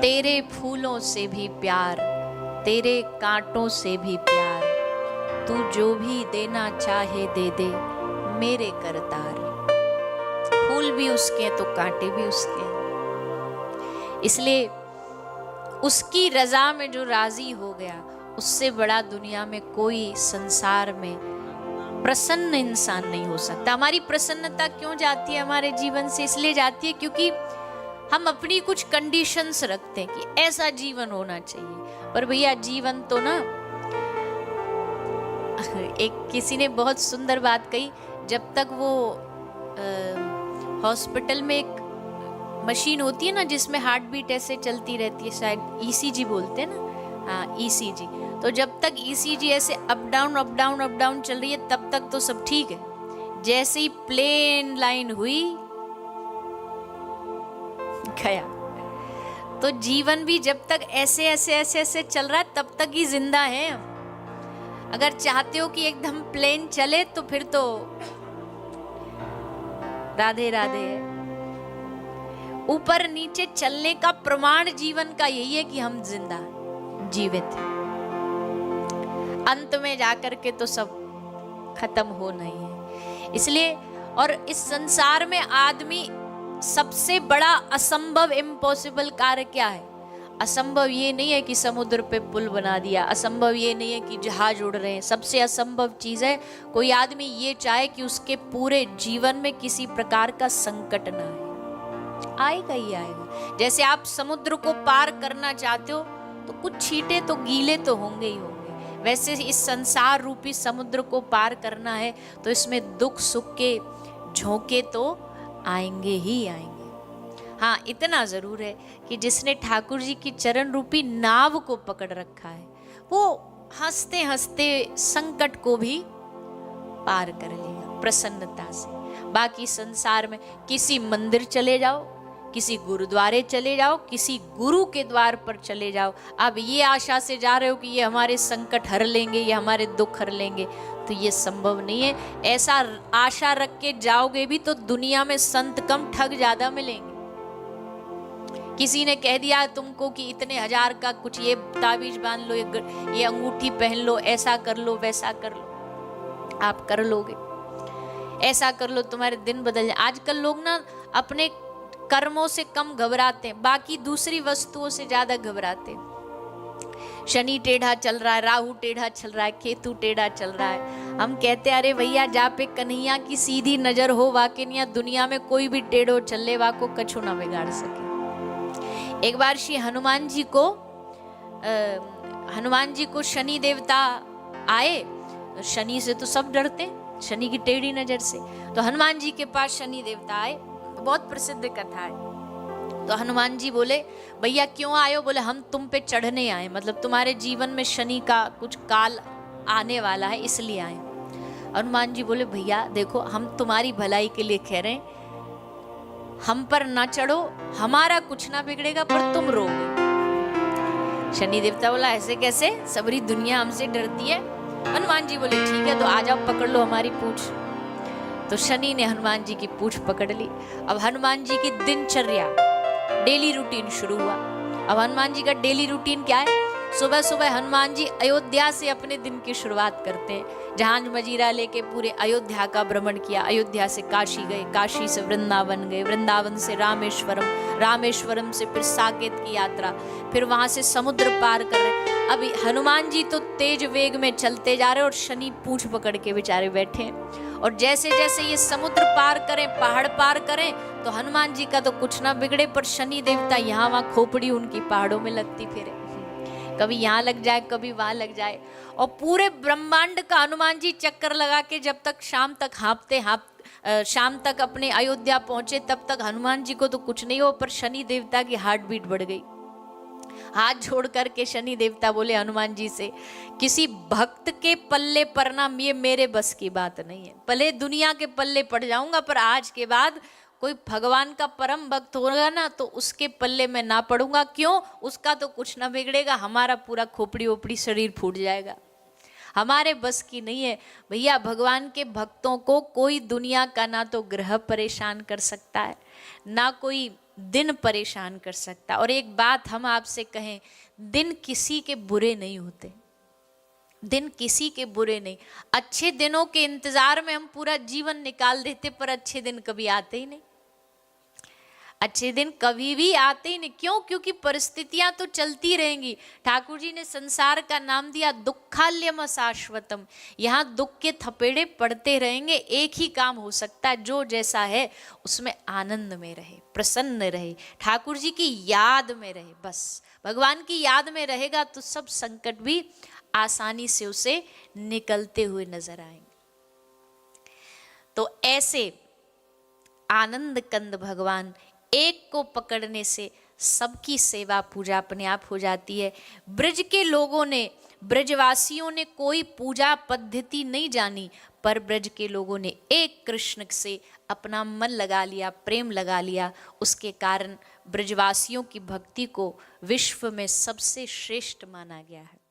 तेरे फूलों से भी प्यार, तेरे कांटों से भी प्यार, तू जो भी देना चाहे दे दे मेरे करतार। फूल भी उसके तो कांटे भी उसके, इसलिए उसकी रजा में जो राजी हो गया, उससे बड़ा दुनिया में कोई संसार में प्रसन्न इंसान नहीं हो सकता। हमारी प्रसन्नता क्यों जाती है हमारे जीवन से? इसलिए जाती है क्योंकि हम अपनी कुछ कंडीशंस रखते हैं कि ऐसा जीवन होना चाहिए। पर भैया जीवन तो ना, एक किसी ने बहुत सुंदर बात कही, जब तक वो हॉस्पिटल में एक मशीन होती है ना जिसमें हार्ट बीट ऐसे चलती रहती है, शायद ईसीजी बोलते हैं ना, हाँ ईसीजी, तो जब तक ईसीजी ऐसे अप डाउन चल रही है तब तक तो सब ठीक है। जैसे ही प्लेन लाइन हुई गया। तो जीवन भी जब तक ऐसे ऐसे ऐसे ऐसे चल रहा है तब तक ही जिंदा है। अगर चाहते हो कि एकदम प्लेन चले तो फिर तो राधे राधे है। ऊपर नीचे चलने का प्रमाण जीवन का यही है कि हम जिंदा जीवित हैं। अंत में जाकर के तो सब खत्म होना ही है। इसलिए और इस संसार में आदमी सबसे बड़ा असंभव इम्पॉसिबल कार्य क्या है? असंभव ये नहीं है कि समुद्र पे पुल बना दिया, असंभव ये नहीं है कि जहाज उड़ रहे हैं। सबसे असंभव चीज है कोई आदमी ये चाहे कि उसके पूरे जीवन में किसी प्रकार का संकट ना आए। आएगा ही आएगा। जैसे आप समुद्र को पार करना चाहते हो तो कुछ छींटे तो गीले तो होंगे ही होंगे, वैसे इस संसार रूपी समुद्र को पार करना है तो इसमें दुख सुख के झोंके तो आएंगे ही आएंगे। हाँ, इतना जरूर है कि जिसने ठाकुर जी की चरण रूपी नाव को पकड़ रखा है वो हंसते हंसते संकट को भी पार कर लेगा प्रसन्नता से। बाकी संसार में किसी मंदिर चले जाओ, किसी गुरुद्वारे चले जाओ, किसी गुरु के द्वार पर चले जाओ, अब ये आशा से जा रहे हो कि ये हमारे संकट हर लेंगे, ये हमारे दुख हर लेंगे, तो ये संभव नहीं है। ऐसा आशा रख के जाओगे भी तो दुनिया में संत कम ठग ज्यादा मिलेंगे। किसी ने कह दिया तुमको कि इतने हजार का कुछ ये ताबीज बांध लो, ये अंगूठी पहन लो, ऐसा कर लो वैसा कर लो, आप कर लोगे। ऐसा कर लो तुम्हारे दिन बदल जाए। आजकल लोग ना अपने कर्मों से कम घबराते हैं, बाकी दूसरी वस्तुओं से ज्यादा घबराते हैं। शनि टेढ़ा चल रहा है, राहु टेढ़ा चल रहा है, केतु टेढ़ा चल रहा है। हम कहते हैं अरे भैया जा पे कन्हैया की सीधी नजर हो, वाकई दुनिया में कोई भी टेढ़ो चले वाको कछु ना बिगाड़ सके। एक बार श्री हनुमान जी को शनि देवता आए। शनि से तो सब डरते, शनि की टेढ़ी नजर से। तो हनुमान जी के पास शनि देवता आए, बहुत प्रसिद्ध कथा है। तो हनुमान जी बोले भैया क्यों आए हो? बोले हम तुम पे चढ़ने आए, मतलब तुम्हारे जीवन में शनि का कुछ काल आने वाला है इसलिए आए। हनुमान जी बोले भैया देखो हम तुम्हारी भलाई के लिए कह रहे हैं, हम पर ना चढ़ो, हमारा कुछ ना बिगड़ेगा पर तुम रोगे। शनि देवता बोला ऐसे कैसे, सबरी दुनिया हमसे डरती है। हनुमान जी बोले ठीक है तो आ जाओ पकड़ लो हमारी पूंछ। तो शनि ने हनुमान जी की पूंछ पकड़ ली। अब हनुमान जी की दिनचर्या डेली रूटीन शुरू हुआ। अब हनुमान जी का डेली रूटीन क्या है? सुबह सुबह हनुमान जी अयोध्या से अपने दिन की शुरुआत करते हैं। जहाज मजीरा लेके पूरे अयोध्या का भ्रमण किया। अयोध्या से काशी गए, काशी से वृंदावन गए, वृंदावन से रामेश्वरम, रामेश्वरम से फिर साकेत की यात्रा, फिर वहां से समुद्र पार कर रहे। अभी हनुमान जी तो तेज वेग में चलते जा रहे और शनि पूंछ पकड़ के बेचारे बैठे हैं। और जैसे जैसे ये समुद्र पार करें, पहाड़ पार करें, तो हनुमान जी का तो कुछ ना बिगड़े पर शनि देवता यहाँ वहां खोपड़ी उनकी पहाड़ों में लगती फिरे, कभी यहाँ लग जाए कभी वहां लग जाए। और पूरे ब्रह्मांड का हनुमान जी चक्कर लगा के जब तक शाम तक अपने अयोध्या पहुंचे तब तक हनुमान जी को तो कुछ नहीं हो, पर शनि देवता की हार्ट बीट बढ़ गई। हाथ जोड़ करके शनि देवता बोले हनुमान जी से, किसी भक्त के पल्ले पड़ना ये मेरे बस की बात नहीं है। भले दुनिया के पल्ले पड़ जाऊंगा पर आज के बाद कोई भगवान का परम भक्त होगा ना तो उसके पल्ले में ना पड़ूंगा। क्यों? उसका तो कुछ ना बिगड़ेगा, हमारा पूरा खोपड़ी ओपड़ी शरीर फूट जाएगा। हमारे बस की नहीं है भैया। भगवान के भक्तों को कोई दुनिया का ना तो ग्रह परेशान कर सकता है, ना कोई दिन परेशान कर सकता है। और एक बात हम आपसे कहें, दिन किसी के बुरे नहीं होते, दिन किसी के बुरे नहीं। अच्छे दिनों के इंतजार में हम पूरा जीवन निकाल देते, पर अच्छे दिन कभी आते ही नहीं, अच्छे दिन कभी भी आते ही नहीं। क्यों? क्योंकि परिस्थितियां तो चलती रहेंगी। ठाकुर जी ने संसार का नाम दिया दुखाल्यम शाश्वतम। यहाँ दुख के थपेड़े पड़ते रहेंगे। एक ही काम हो सकता है, जो जैसा है उसमें आनंद में रहे, प्रसन्न रहे, ठाकुर जी की याद में रहे। बस भगवान की याद में रहेगा तो सब संकट भी आसानी से उसे निकलते हुए नजर आएंगे। तो ऐसे आनंद कंद भगवान, एक को पकड़ने से सबकी सेवा पूजा अपने आप हो जाती है। ब्रज के लोगों ने, ब्रजवासियों ने कोई पूजा पद्धति नहीं जानी, पर ब्रज के लोगों ने एक कृष्ण से अपना मन लगा लिया, प्रेम लगा लिया। उसके कारण ब्रजवासियों की भक्ति को विश्व में सबसे श्रेष्ठ माना गया है।